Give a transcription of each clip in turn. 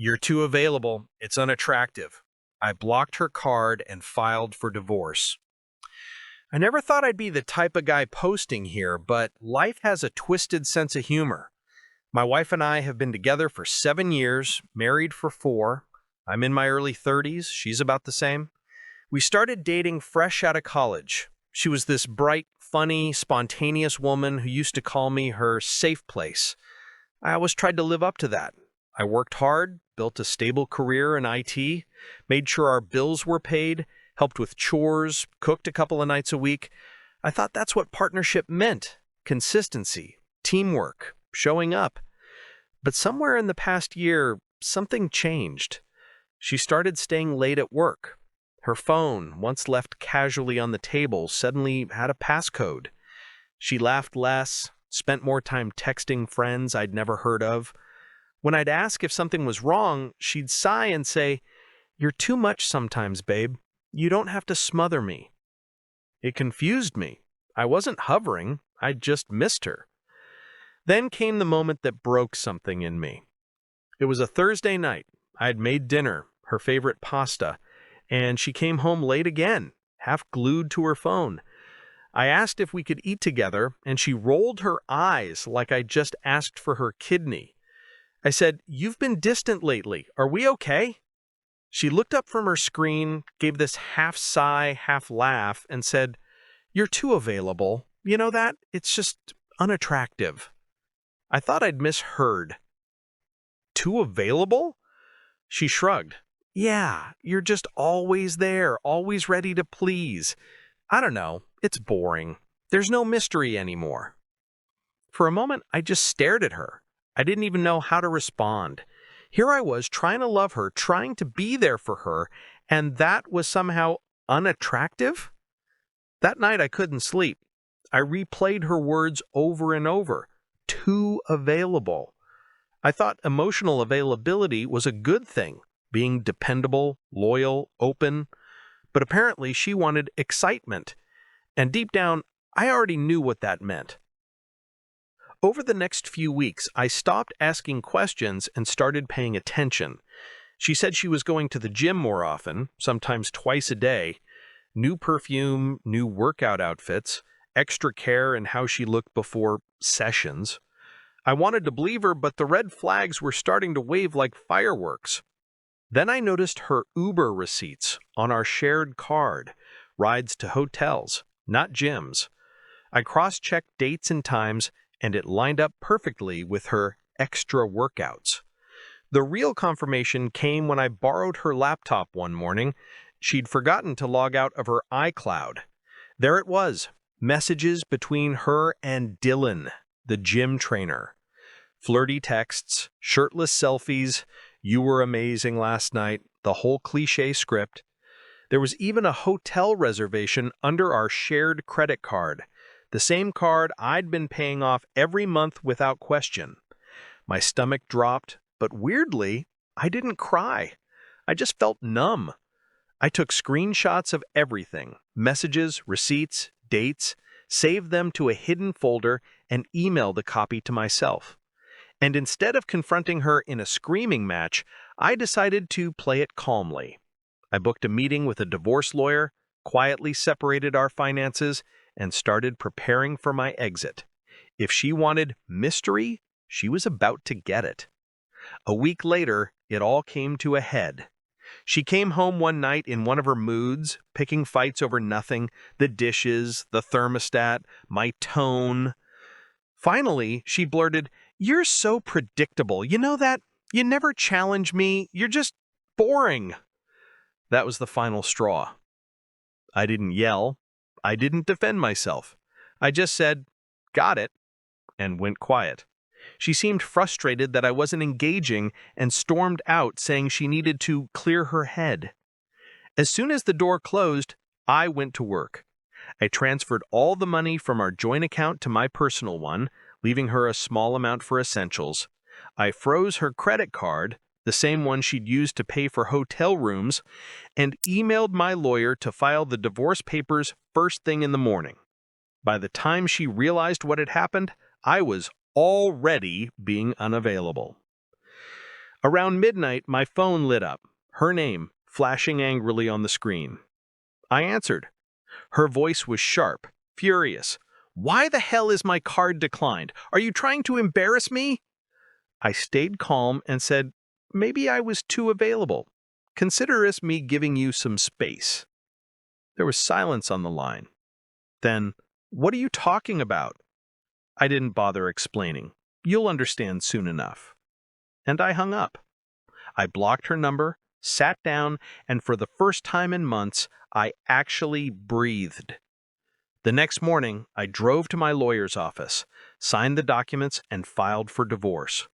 You're too available. It's unattractive. I blocked her card and filed for divorce. I never thought I'd be the type of guy posting here, but life has a twisted sense of humor. My wife and I have been together for 7 years, married for 4. I'm in my early 30s. She's about the same. We started dating fresh out of college. She was this bright, funny, spontaneous woman who used to call me her safe place. I always tried to live up to that. I worked hard, built a stable career in IT, made sure our bills were paid, helped with chores, cooked a couple of nights a week. I thought that's what partnership meant: consistency, teamwork, showing up. But somewhere in the past year, something changed. She started staying late at work. Her phone, once left casually on the table, suddenly had a passcode. She laughed less, spent more time texting friends I'd never heard of. When I'd ask if something was wrong, she'd sigh and say, "You're too much sometimes, babe. You don't have to smother me." It confused me. I wasn't hovering, I'd just missed her. Then came the moment that broke something in me. It was a Thursday night. I'd made dinner, her favorite pasta, and she came home late again, half glued to her phone. I asked if we could eat together, and she rolled her eyes like I'd just asked for her kidney. I said, "You've been distant lately. Are we okay?" She looked up from her screen, gave this half sigh, half laugh, and said, "You're too available. You know that? It's just unattractive." I thought I'd misheard. Too available? She shrugged. "Yeah, you're just always there, always ready to please. I don't know, it's boring. There's no mystery anymore." For a moment, I just stared at her. I didn't even know how to respond. Here I was trying to love her, trying to be there for her, and that was somehow unattractive? That night I couldn't sleep. I replayed her words over and over. Too available. I thought emotional availability was a good thing, being dependable, loyal, open. But apparently she wanted excitement. And deep down, I already knew what that meant. Over the next few weeks, I stopped asking questions and started paying attention. She said she was going to the gym more often, sometimes twice a day. New perfume, new workout outfits, extra care in how she looked before sessions. I wanted to believe her, but the red flags were starting to wave like fireworks. Then I noticed her Uber receipts on our shared card, rides to hotels, not gyms. I cross-checked dates and times, and it lined up perfectly with her extra workouts. The real confirmation came when I borrowed her laptop one morning. She'd forgotten to log out of her iCloud. There it was, messages between her and Dylan, the gym trainer. Flirty texts, shirtless selfies, "You were amazing last night," the whole cliché script. There was even a hotel reservation under our shared credit card, the same card I'd been paying off every month without question. My stomach dropped, but weirdly, I didn't cry. I just felt numb. I took screenshots of everything, messages, receipts, dates, saved them to a hidden folder, and emailed a copy to myself. And instead of confronting her in a screaming match, I decided to play it calmly. I booked a meeting with a divorce lawyer, quietly separated our finances, and started preparing for my exit. If she wanted mystery, she was about to get it. A week later, it all came to a head. She came home one night in one of her moods, picking fights over nothing: the dishes, the thermostat, my tone. Finally, she blurted, "You're so predictable. You know that? You never challenge me. You're just boring." That was the final straw. I didn't yell. I didn't defend myself. I just said, "Got it," and went quiet. She seemed frustrated that I wasn't engaging and stormed out, saying she needed to clear her head. As soon as the door closed, I went to work. I transferred all the money from our joint account to my personal one, leaving her a small amount for essentials. I froze her credit card, the same one she'd used to pay for hotel rooms, and emailed my lawyer to file the divorce papers first thing in the morning. By the time she realized what had happened, I was already being unavailable. Around midnight, my phone lit up, her name flashing angrily on the screen. I answered. Her voice was sharp, furious. "Why the hell is my card declined? Are you trying to embarrass me?" I stayed calm and said, "Maybe I was too available. Consider this me giving you some space." There was silence on the line. Then, "What are you talking about?" I didn't bother explaining. "You'll understand soon enough." And I hung up. I blocked her number, sat down, and for the first time in months, I actually breathed. The next morning, I drove to my lawyer's office, signed the documents, and filed for divorce.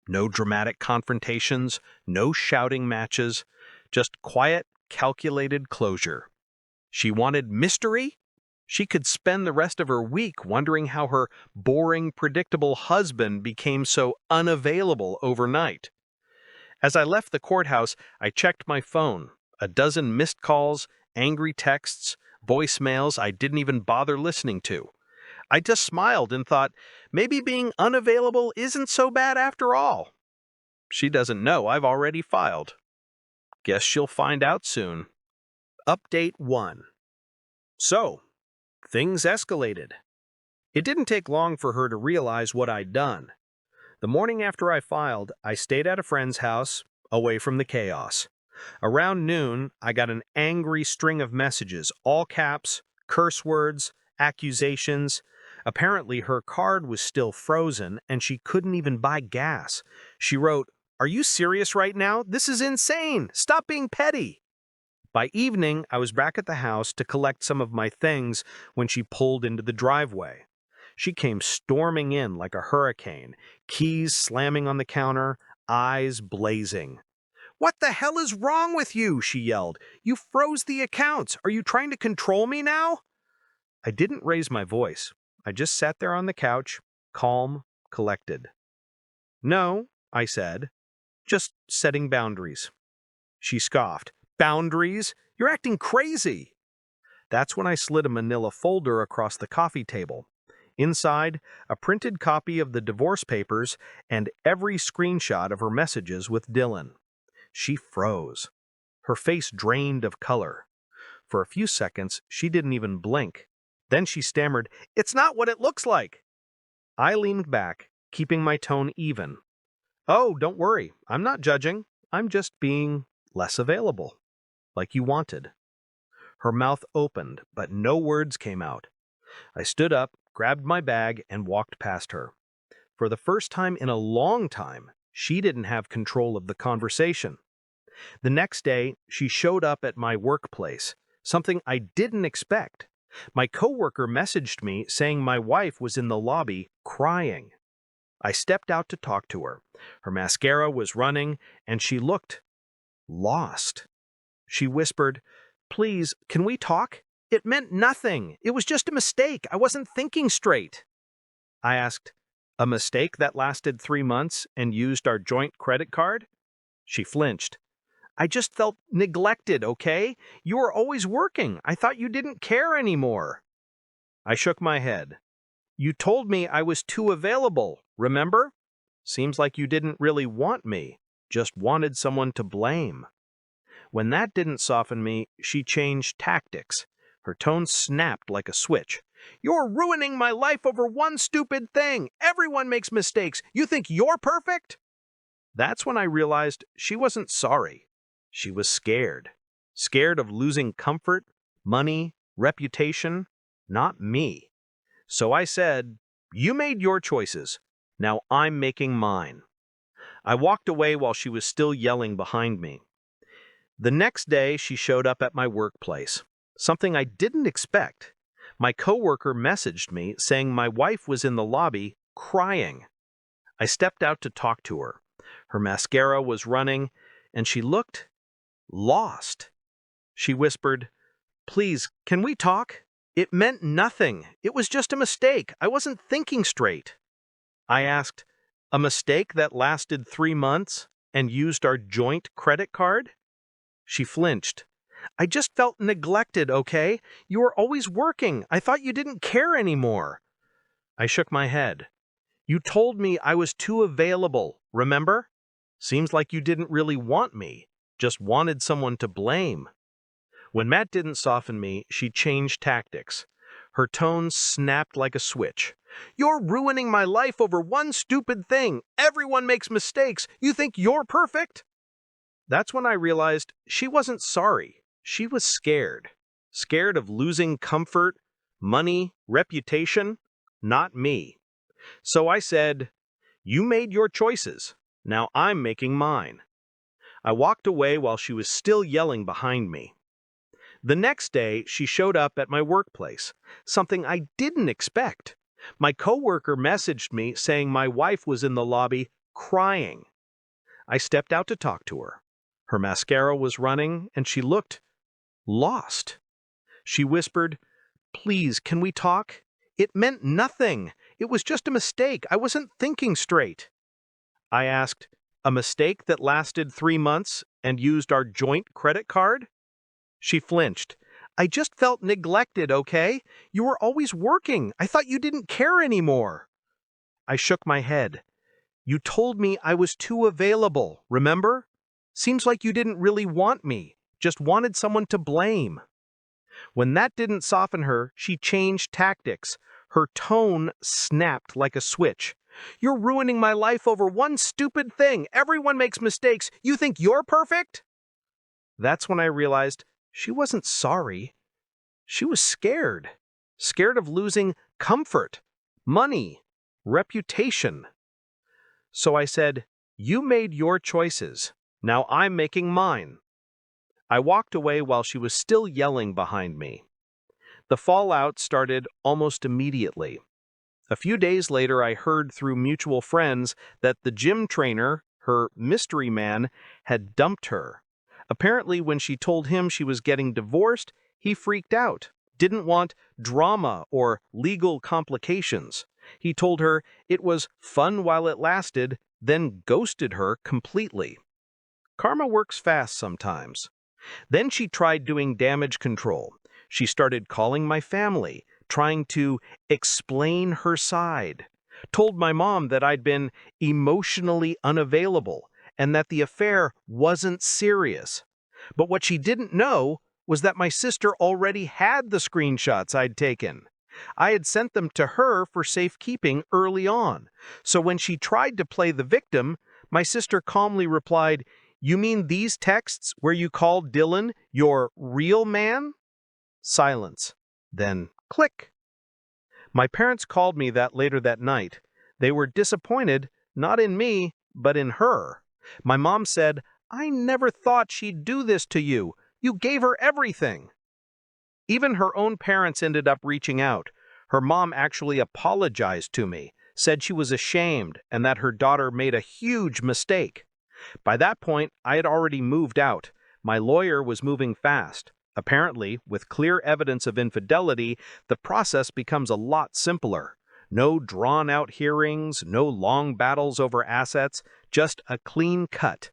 No dramatic confrontations, no shouting matches, just quiet, calculated closure. She wanted mystery? She could spend the rest of her week wondering how her boring, predictable husband became so unavailable overnight. As I left the courthouse, I checked my phone. A dozen missed calls, angry texts, voicemails I didn't even bother listening to. I just smiled and thought, maybe being unavailable isn't so bad after all. She doesn't know I've already filed. Guess she'll find out soon. Update 1. So, things escalated. It didn't take long for her to realize what I'd done. The morning after I filed, I stayed at a friend's house, away from the chaos. Around noon, I got an angry string of messages, all caps, curse words, accusations. Apparently, her card was still frozen, and she couldn't even buy gas. She wrote, "Are you serious right now? This is insane! Stop being petty!" By evening, I was back at the house to collect some of my things when she pulled into the driveway. She came storming in like a hurricane, keys slamming on the counter, eyes blazing. "What the hell is wrong with you?" she yelled. "You froze the accounts. Are you trying to control me now?" I didn't raise my voice. I just sat there on the couch, calm, collected. "No," I said, "just setting boundaries." She scoffed. "Boundaries? You're acting crazy." That's when I slid a manila folder across the coffee table. Inside, a printed copy of the divorce papers and every screenshot of her messages with Dylan. She froze. Her face drained of color. For a few seconds, she didn't even blink. Then she stammered, "It's not what it looks like." I leaned back, keeping my tone even. "Oh, don't worry. I'm not judging. I'm just being less available, like you wanted." Her mouth opened, but no words came out. I stood up, grabbed my bag, and walked past her. For the first time in a long time, she didn't have control of the conversation. The next day, she showed up at my workplace, something I didn't expect. My coworker messaged me saying my wife was in the lobby crying. I stepped out to talk to her. Her mascara was running, and she looked lost. She whispered, "Please, can we talk? It meant nothing. It was just a mistake. I wasn't thinking straight." I asked, "A mistake that lasted 3 months and used our joint credit card?" She flinched. "I just felt neglected, okay? You were always working. I thought you didn't care anymore." I shook my head. "You told me I was too available, remember? Seems like you didn't really want me, just wanted someone to blame." When that didn't soften me, she changed tactics. Her tone snapped like a switch. "You're ruining my life over one stupid thing. Everyone makes mistakes. You think you're perfect?" That's when I realized she wasn't sorry. She was scared. Scared of losing comfort, money, reputation, not me. So I said, "You made your choices. Now I'm making mine." I walked away while she was still yelling behind me. The next day, she showed up at my workplace, something I didn't expect. My coworker messaged me saying my wife was in the lobby crying. I stepped out to talk to her. Her mascara was running, and she looked lost. She whispered, "Please, can we talk? It meant nothing. It was just a mistake. I wasn't thinking straight." I asked, "A mistake that lasted 3 months and used our joint credit card?" She flinched. "I just felt neglected, okay? You were always working. I thought you didn't care anymore." I shook my head. "You told me I was too available, remember?" Seems like you didn't really want me, just wanted someone to blame. When Matt didn't soften me, she changed tactics. Her tone snapped like a switch. You're ruining my life over one stupid thing. Everyone makes mistakes. You think you're perfect? That's when I realized she wasn't sorry. She was scared. Scared of losing comfort, money, reputation. Not me. So I said, you made your choices. Now I'm making mine. I walked away while she was still yelling behind me. The next day, she showed up at my workplace, something I didn't expect. My coworker messaged me saying my wife was in the lobby crying. I stepped out to talk to her. Her mascara was running, and she looked lost. She whispered, "Please, can we talk? It meant nothing. It was just a mistake. I wasn't thinking straight." I asked, "A mistake that lasted 3 months and used our joint credit card?" She flinched. "I just felt neglected, okay? You were always working. I thought you didn't care anymore." I shook my head. "You told me I was too available, remember? Seems like you didn't really want me, just wanted someone to blame." When that didn't soften her, she changed tactics. Her tone snapped like a switch. "You're ruining my life over one stupid thing. Everyone makes mistakes. You think you're perfect?" That's when I realized she wasn't sorry. She was scared. Scared of losing comfort, money, reputation. So I said, "You made your choices. Now I'm making mine." I walked away while she was still yelling behind me. The fallout started almost immediately. A few days later, I heard through mutual friends that the gym trainer, her mystery man, had dumped her. Apparently, when she told him she was getting divorced, he freaked out, didn't want drama or legal complications. He told her it was fun while it lasted, then ghosted her completely. Karma works fast sometimes. Then she tried doing damage control. She started calling my family, trying to explain her side. Told my mom that I'd been emotionally unavailable and that the affair wasn't serious. But what she didn't know was that my sister already had the screenshots I'd taken. I had sent them to her for safekeeping early on. So when she tried to play the victim, my sister calmly replied, "You mean these texts where you called Dylan your real man?" Silence. Then click. My parents called me later that night. They were disappointed, not in me, but in her. My mom said, "I never thought she'd do this to you. You gave her everything." Even her own parents ended up reaching out. Her mom actually apologized to me, said she was ashamed and that her daughter made a huge mistake. By that point, I had already moved out. My lawyer was moving fast. Apparently, with clear evidence of infidelity, the process becomes a lot simpler. No drawn-out hearings, no long battles over assets, just a clean cut.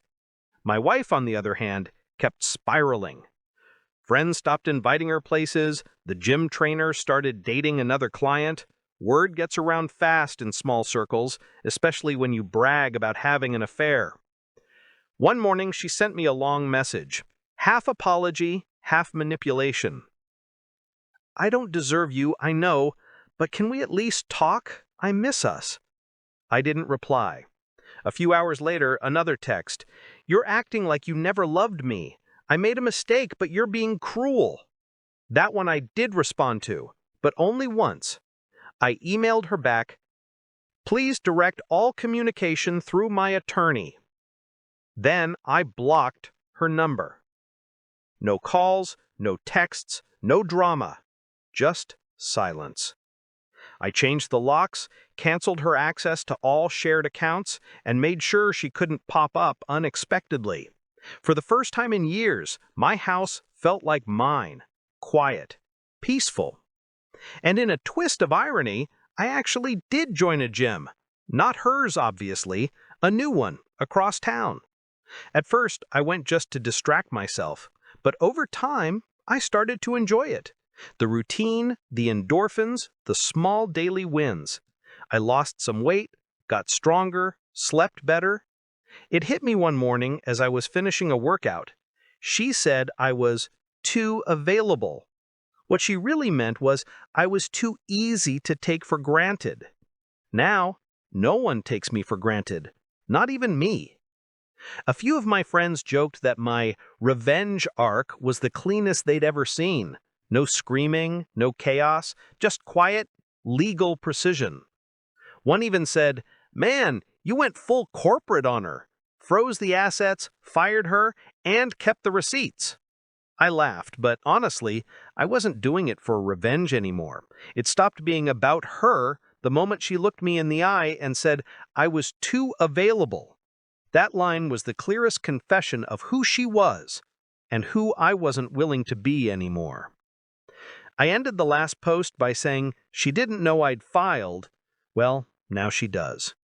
My wife, on the other hand, kept spiraling. Friends stopped inviting her places, the gym trainer started dating another client. Word gets around fast in small circles, especially when you brag about having an affair. One morning, she sent me a long message. Half apology, half manipulation. "I don't deserve you, I know, but can we at least talk? I miss us." I didn't reply. A few hours later, another text. "You're acting like you never loved me. I made a mistake, but you're being cruel." That one I did respond to, but only once. I emailed her back, "Please direct all communication through my attorney." Then I blocked her number. No calls, no texts, no drama, just silence. I changed the locks, canceled her access to all shared accounts, and made sure she couldn't pop up unexpectedly. For the first time in years, my house felt like mine, quiet, peaceful. And in a twist of irony, I actually did join a gym. Not hers, obviously, a new one across town. At first, I went just to distract myself, but over time, I started to enjoy it. The routine, the endorphins, the small daily wins. I lost some weight, got stronger, slept better. It hit me one morning as I was finishing a workout. She said I was too available. What she really meant was I was too easy to take for granted. Now, no one takes me for granted, not even me. A few of my friends joked that my revenge arc was the cleanest they'd ever seen. No screaming, no chaos, just quiet, legal precision. One even said, "Man, you went full corporate on her. Froze the assets, fired her, and kept the receipts." I laughed, but honestly, I wasn't doing it for revenge anymore. It stopped being about her the moment she looked me in the eye and said I was too available. That line was the clearest confession of who she was and who I wasn't willing to be anymore. I ended the last post by saying she didn't know I'd filed. Well, now she does.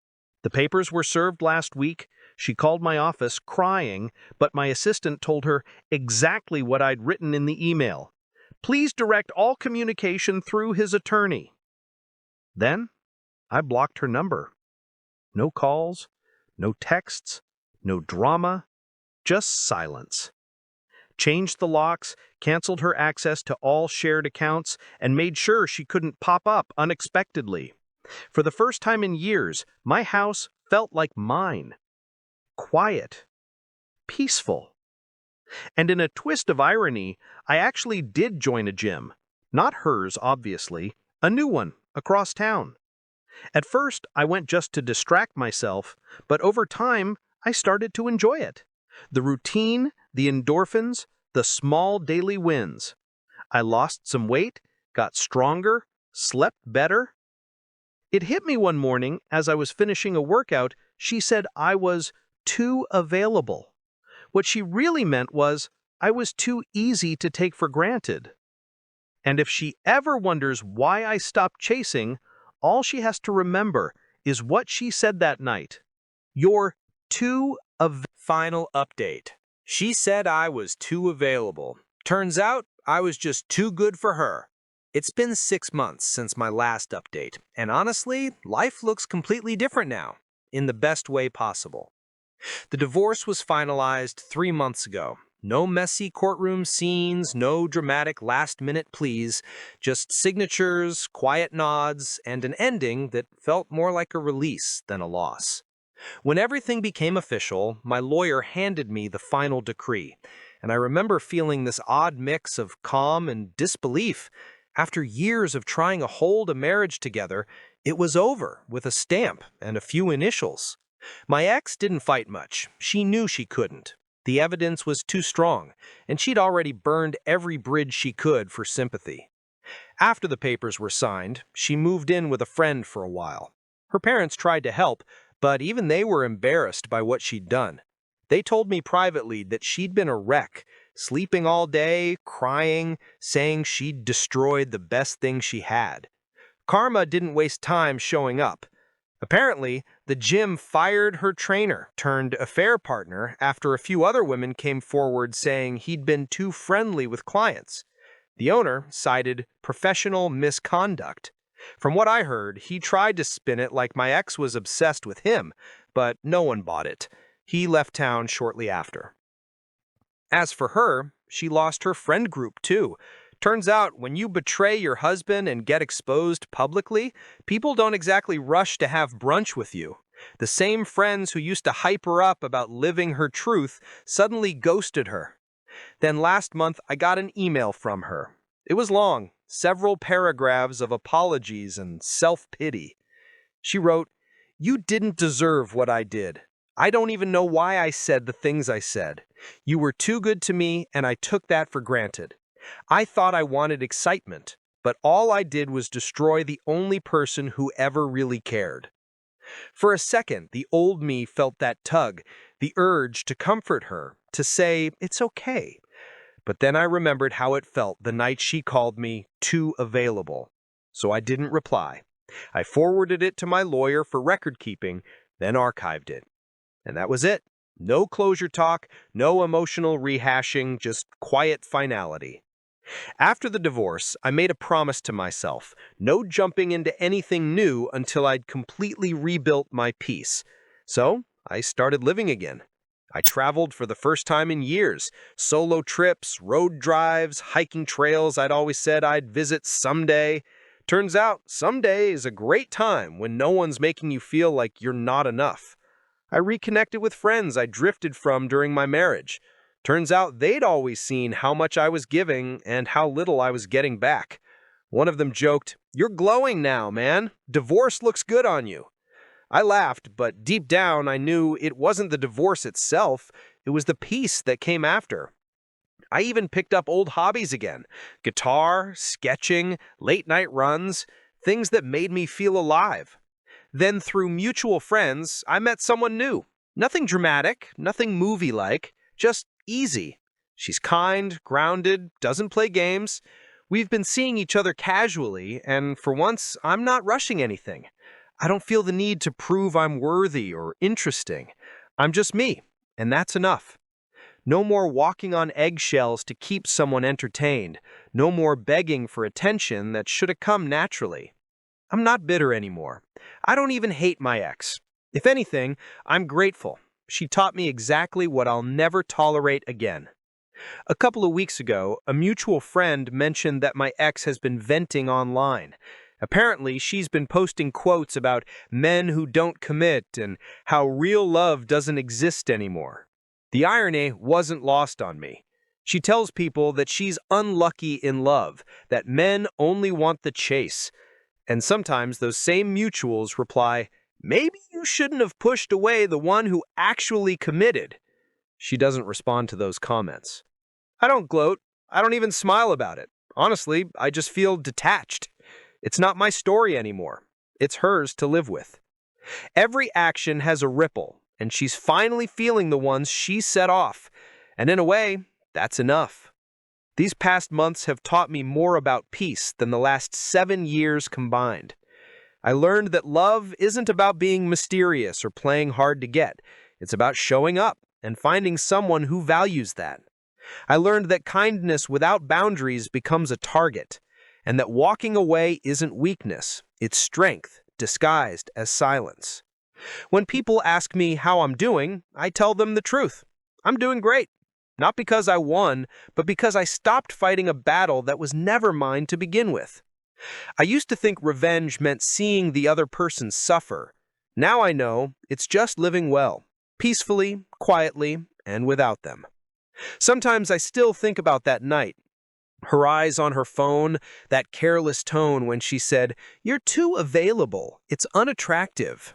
The papers were served last week. She called my office crying, but my assistant told her exactly what I'd written in the email. Please direct all communication through his attorney. Then I blocked her number. No calls, no texts, no drama, just silence. Changed the locks, canceled her access to all shared accounts, and made sure she couldn't pop up unexpectedly. For the first time in years, my house felt like mine. Quiet. Peaceful. And in a twist of irony, I actually did join a gym. Not hers, obviously, a new one, across town. At first, I went just to distract myself, but over time, I started to enjoy it. The routine, the endorphins, the small daily wins. I lost some weight, got stronger, slept better. It hit me one morning as I was finishing a workout, she said I was too available. What she really meant was I was too easy to take for granted. And if she ever wonders why I stopped chasing, all she has to remember is what she said that night. You're too available. Final update. She said I was too available. Turns out I was just too good for her. It's been 6 months since my last update, and honestly, life looks completely different now, in the best way possible. The divorce was finalized 3 months ago. No messy courtroom scenes, no dramatic last-minute pleas, just signatures, quiet nods, and an ending that felt more like a release than a loss. When everything became official, my lawyer handed me the final decree, and I remember feeling this odd mix of calm and disbelief. After years of trying to hold a marriage together, it was over with a stamp and a few initials. My ex didn't fight much. She knew she couldn't. The evidence was too strong, and she'd already burned every bridge she could for sympathy. After the papers were signed, she moved in with a friend for a while. Her parents tried to help, but even they were embarrassed by what she'd done. They told me privately that she'd been a wreck, sleeping all day, crying, saying she'd destroyed the best thing she had. Karma didn't waste time showing up. Apparently, the gym fired her trainer turned affair partner after a few other women came forward saying he'd been too friendly with clients. The owner cited professional misconduct. From what I heard, he tried to spin it like my ex was obsessed with him, but no one bought it. He left town shortly after. As for her, she lost her friend group too. Turns out, when you betray your husband and get exposed publicly, people don't exactly rush to have brunch with you. The same friends who used to hype her up about living her truth suddenly ghosted her. Then last month, I got an email from her. It was long, several paragraphs of apologies and self-pity. She wrote, "You didn't deserve what I did. I don't even know why I said the things I said. You were too good to me, and I took that for granted. I thought I wanted excitement, but all I did was destroy the only person who ever really cared." For a second, the old me felt that tug, the urge to comfort her, to say, it's okay. But then I remembered how it felt the night she called me too available. So I didn't reply. I forwarded it to my lawyer for record keeping, then archived it. And that was it. No closure talk, no emotional rehashing, just quiet finality. After the divorce, I made a promise to myself, no jumping into anything new until I'd completely rebuilt my peace. So I started living again. I traveled for the first time in years. Solo trips, road drives, hiking trails I'd always said I'd visit someday. Turns out, someday is a great time when no one's making you feel like you're not enough. I reconnected with friends I drifted from during my marriage. Turns out they'd always seen how much I was giving and how little I was getting back. One of them joked, "You're glowing now, man. Divorce looks good on you." I laughed, but deep down I knew it wasn't the divorce itself, it was the peace that came after. I even picked up old hobbies again: guitar, sketching, late night runs, things that made me feel alive. Then, through mutual friends, I met someone new. Nothing dramatic, nothing movie-like, just easy. She's kind, grounded, doesn't play games. We've been seeing each other casually, and for once, I'm not rushing anything. I don't feel the need to prove I'm worthy or interesting. I'm just me, and that's enough. No more walking on eggshells to keep someone entertained. No more begging for attention that should have come naturally. I'm not bitter anymore. I don't even hate my ex. If anything, I'm grateful. She taught me exactly what I'll never tolerate again. A couple of weeks ago, a mutual friend mentioned that my ex has been venting online. Apparently, she's been posting quotes about men who don't commit and how real love doesn't exist anymore. The irony wasn't lost on me. She tells people that she's unlucky in love, that men only want the chase. And sometimes those same mutuals reply, "Maybe you shouldn't have pushed away the one who actually committed." She doesn't respond to those comments. I don't gloat. I don't even smile about it. Honestly, I just feel detached. It's not my story anymore. It's hers to live with. Every action has a ripple, and she's finally feeling the ones she set off. And in a way, that's enough. These past months have taught me more about peace than the last 7 years combined. I learned that love isn't about being mysterious or playing hard to get. It's about showing up and finding someone who values that. I learned that kindness without boundaries becomes a target, and that walking away isn't weakness, it's strength disguised as silence. When people ask me how I'm doing, I tell them the truth. I'm doing great. Not because I won, but because I stopped fighting a battle that was never mine to begin with. I used to think revenge meant seeing the other person suffer. Now I know it's just living well, peacefully, quietly, and without them. Sometimes I still think about that night. Her eyes on her phone, that careless tone when she said, "You're too available. It's unattractive."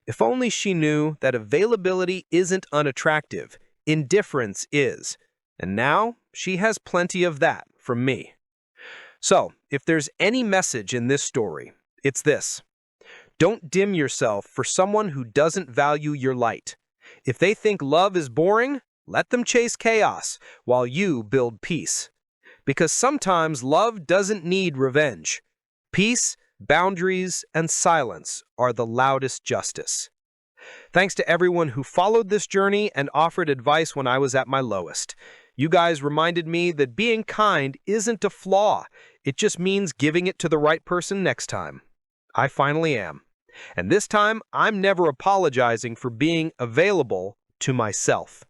If only she knew that availability isn't unattractive, indifference is. And now she has plenty of that from me. So, if there's any message in this story, it's this: don't dim yourself for someone who doesn't value your light. If they think love is boring, let them chase chaos while you build peace. Because sometimes love doesn't need revenge. Peace, boundaries, and silence are the loudest justice. Thanks to everyone who followed this journey and offered advice when I was at my lowest. You guys reminded me that being kind isn't a flaw. It just means giving it to the right person next time. I finally am. And this time, I'm never apologizing for being available to myself.